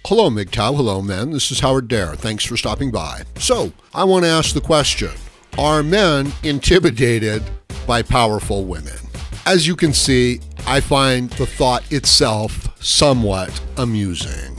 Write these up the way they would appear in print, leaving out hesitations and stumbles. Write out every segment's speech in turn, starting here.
Hello, MGTOW. Hello, men. This is Howard Dare. Thanks for stopping by. So, I want to ask the question, are men intimidated by powerful women? As you can see, I find the thought itself somewhat amusing.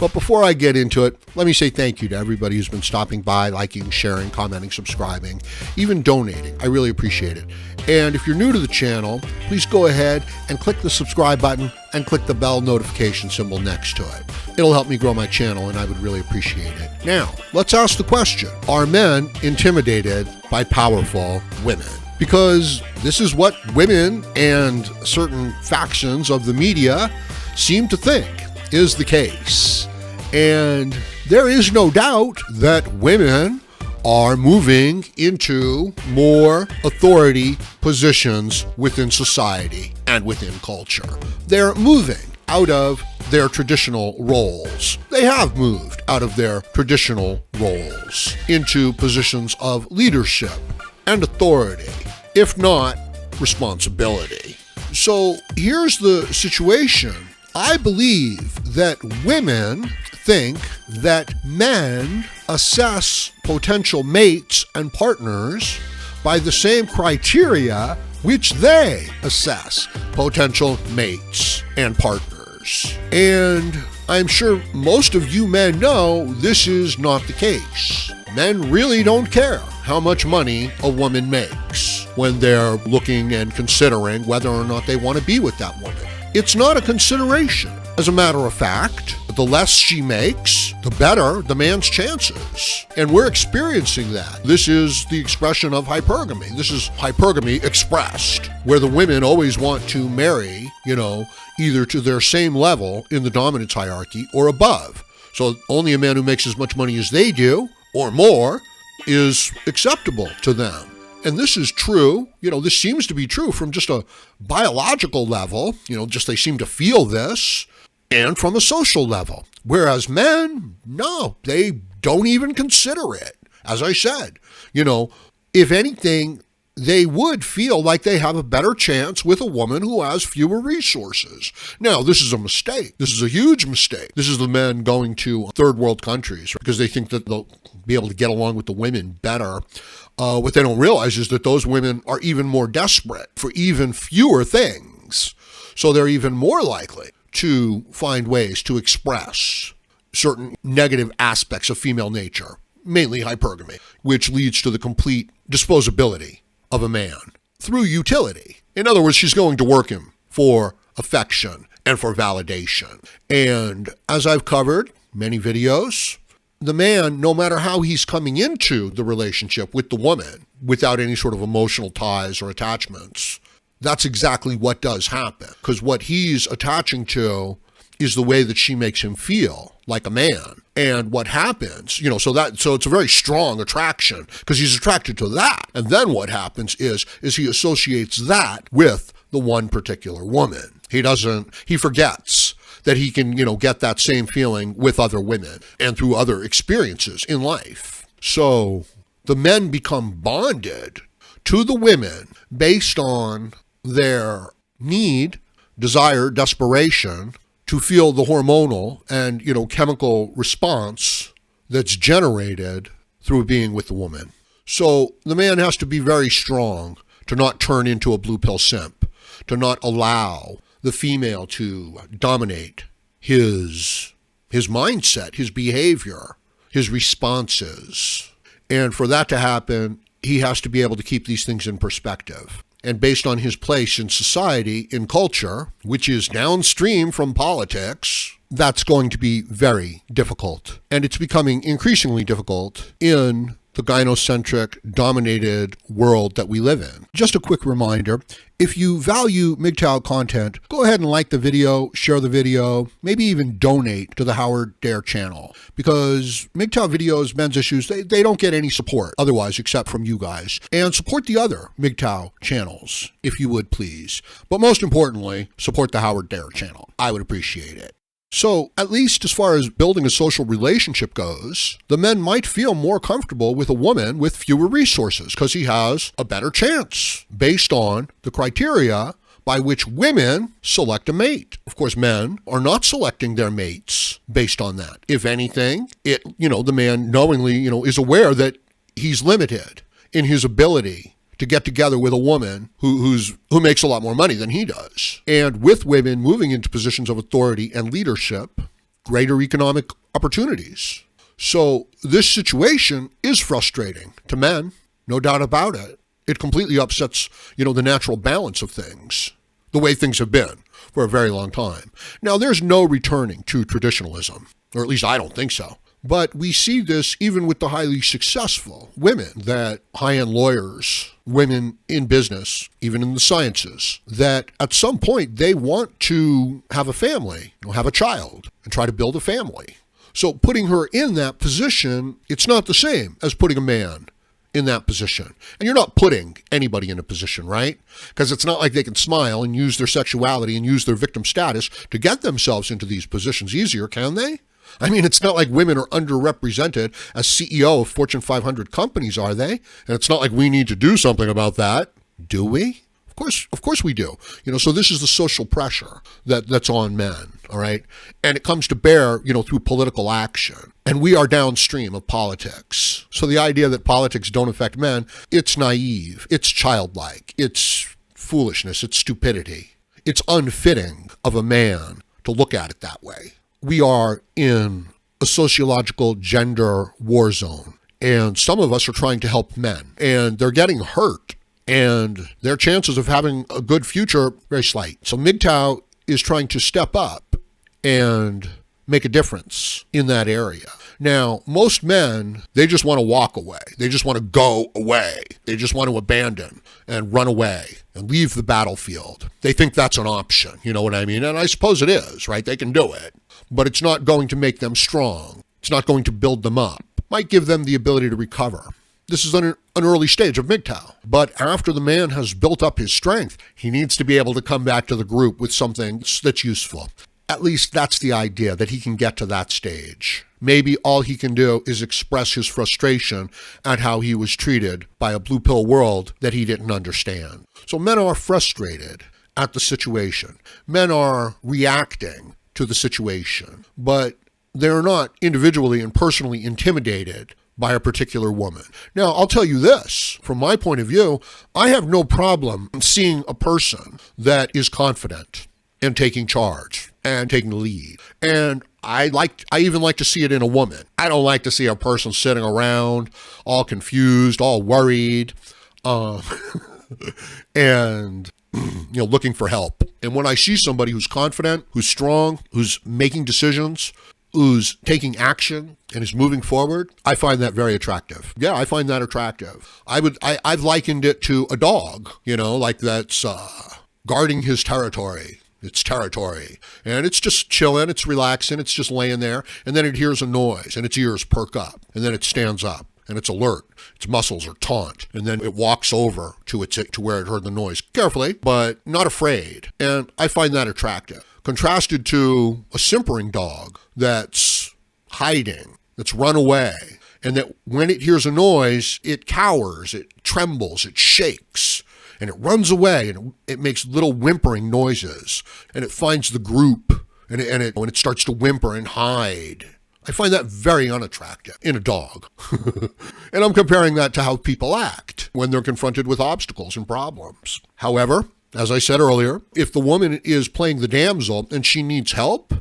But before I get into it, let me say thank you to everybody who's been stopping by, liking, sharing, commenting, subscribing, even donating. I really appreciate it. And if you're new to the channel, please go ahead and click the subscribe button and click the bell notification symbol next to it. It'll help me grow my channel and I would really appreciate it. Now, let's ask the question, are men intimidated by powerful women? Because this is what women and certain factions of the media seem to think is the case. And there is no doubt that women are moving into more authority positions within society and within culture. They're moving out of their traditional roles. They have moved out of their traditional roles into positions of leadership and authority, if not responsibility. So here's the situation. I believe that women think that men assess potential mates and partners by the same criteria which they assess potential mates and partners. And I'm sure most of you men know this is not the case. Men really don't care how much money a woman makes when they're looking and considering whether or not they want to be with that woman. It's not a consideration. As a matter of fact, the less she makes, the better the man's chances. And we're experiencing that. This is the expression of hypergamy. This is hypergamy expressed, where the women always want to marry, either to their same level in the dominance hierarchy or above. So only a man who makes as much money as they do or more is acceptable to them. And this is true, this seems to be true from just a biological level, just they seem to feel this, and from a social level. Whereas men, no, they don't even consider it. As I said, if anything, they would feel like they have a better chance with a woman who has fewer resources. Now, this is a mistake. This is a huge mistake. This is the men going to third world countries because they think that they'll be able to get along with the women better. What they don't realize is that those women are even more desperate for even fewer things. So they're even more likely to find ways to express certain negative aspects of female nature, mainly hypergamy, which leads to the complete disposability of a man through utility. In other words, she's going to work him for affection and for validation. And as I've covered many videos, the man, no matter how he's coming into the relationship with the woman without any sort of emotional ties or attachments, that's exactly what does happen. Because what he's attaching to is the way that she makes him feel like a man. And what happens, so it's a very strong attraction because he's attracted to that. And then what happens is he associates that with the one particular woman. He forgets that he can, get that same feeling with other women and through other experiences in life. So the men become bonded to the women based on their need, desire, desperation to feel the hormonal and, chemical response that's generated through being with the woman. So the man has to be very strong to not turn into a blue pill simp, to not allow the female to dominate his mindset, his behavior, his responses. And for that to happen, he has to be able to keep these things in perspective. And based on his place in society, in culture, which is downstream from politics, that's going to be very difficult. And it's becoming increasingly difficult in the gynocentric dominated world that we live in. Just a quick reminder, if you value MGTOW content, go ahead and like the video, share the video, maybe even donate to the Howard Dare channel, because MGTOW videos, men's issues, they don't get any support otherwise except from you guys. And support the other MGTOW channels, if you would please. But most importantly, support the Howard Dare channel. I would appreciate it. So, at least as far as building a social relationship goes, the men might feel more comfortable with a woman with fewer resources because he has a better chance based on the criteria by which women select a mate. Of course, men are not selecting their mates based on that. If anything, the man knowingly, is aware that he's limited in his ability to get together with a woman who makes a lot more money than he does. And with women moving into positions of authority and leadership, greater economic opportunities. So this situation is frustrating to men, no doubt about it. It completely upsets, the natural balance of things, the way things have been for a very long time. Now, there's no returning to traditionalism, or at least I don't think so. But we see this even with the highly successful women, that high-end lawyers, women in business, even in the sciences, that at some point they want to have a family, have a child, and try to build a family. So putting her in that position, it's not the same as putting a man in that position. And you're not putting anybody in a position, right? Because it's not like they can smile and use their sexuality and use their victim status to get themselves into these positions easier, can they? I mean, it's not like women are underrepresented as CEO of Fortune 500 companies, are they? And it's not like we need to do something about that, do we? Of course we do. So this is the social pressure that's on men, all right? And it comes to bear, through political action. And we are downstream of politics. So the idea that politics don't affect men, it's naive, it's childlike, it's foolishness, it's stupidity. It's unfitting of a man to look at it that way. We are in a sociological gender war zone. And some of us are trying to help men. And they're getting hurt. And their chances of having a good future, very slight. So MGTOW is trying to step up and make a difference in that area. Now, most men, they just want to walk away. They just want to go away. They just want to abandon and run away and leave the battlefield. They think that's an option, you know what I mean? And I suppose it is, right? They can do it. But it's not going to make them strong. It's not going to build them up. Might give them the ability to recover. This is an early stage of MGTOW. But after the man has built up his strength, he needs to be able to come back to the group with something that's useful. At least that's the idea, that he can get to that stage. Maybe all he can do is express his frustration at how he was treated by a blue pill world that he didn't understand. So men are frustrated at the situation. Men are reacting to the situation, but they're not individually and personally intimidated by a particular woman. Now, I'll tell you this, from my point of view, I have no problem seeing a person that is confident and taking charge and taking the lead. And I even like to see it in a woman. I don't like to see a person sitting around all confused, all worried, and looking for help. And when I see somebody who's confident, who's strong, who's making decisions, who's taking action and is moving forward, I find that very attractive. Yeah, I find that attractive. I've likened it to a dog, like that's guarding his territory. Its territory. And it's just chilling, it's relaxing, it's just laying there, and then it hears a noise, and its ears perk up, and then it stands up, and it's alert. Its muscles are taut, and then it walks over to where it heard the noise, carefully, but not afraid. And I find that attractive. Contrasted to a simpering dog that's hiding, that's run away, and that when it hears a noise, it cowers, it trembles, it shakes, and it runs away, and it makes little whimpering noises, and it finds the group, and it starts to whimper and hide. I find that very unattractive in a dog. And I'm comparing that to how people act when they're confronted with obstacles and problems. However, as I said earlier, if the woman is playing the damsel and she needs help,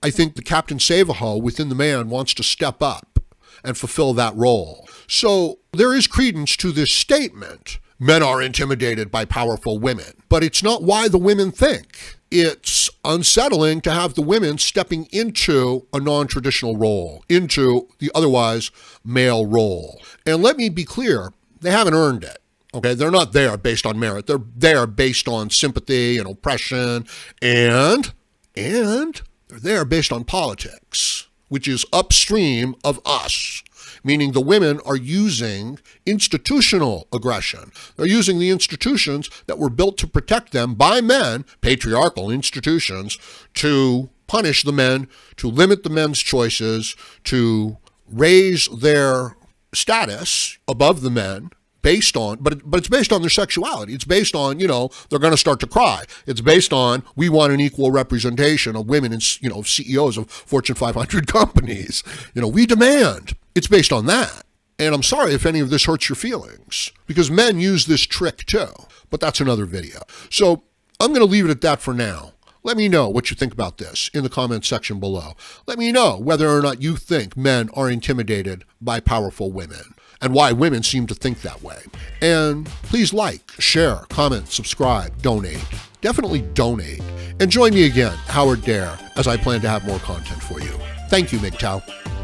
I think the Captain Save-A-Ho within the man wants to step up and fulfill that role. So there is credence to this statement. Men are intimidated by powerful women, but it's not why the women think. It's unsettling to have the women stepping into a non-traditional role, into the otherwise male role. And let me be clear, they haven't earned it. Okay, they're not there based on merit. They're there based on sympathy and oppression, and they're there based on politics, which is upstream of us. Meaning the women are using institutional aggression. They're using the institutions that were built to protect them by men, patriarchal institutions, to punish the men, to limit the men's choices, to raise their status above the men, based on, but it's based on their sexuality. It's based on, they're going to start to cry. It's based on, we want an equal representation of women and, CEOs of Fortune 500 companies. We demand. It's based on that. And I'm sorry if any of this hurts your feelings, because men use this trick too, but that's another video. So I'm going to leave it at that for now. Let me know what you think about this in the comments section below. Let me know whether or not you think men are intimidated by powerful women and why women seem to think that way. And please like, share, comment, subscribe, donate. Definitely donate. And join me again, Howard Dare, as I plan to have more content for you. Thank you, MGTOW.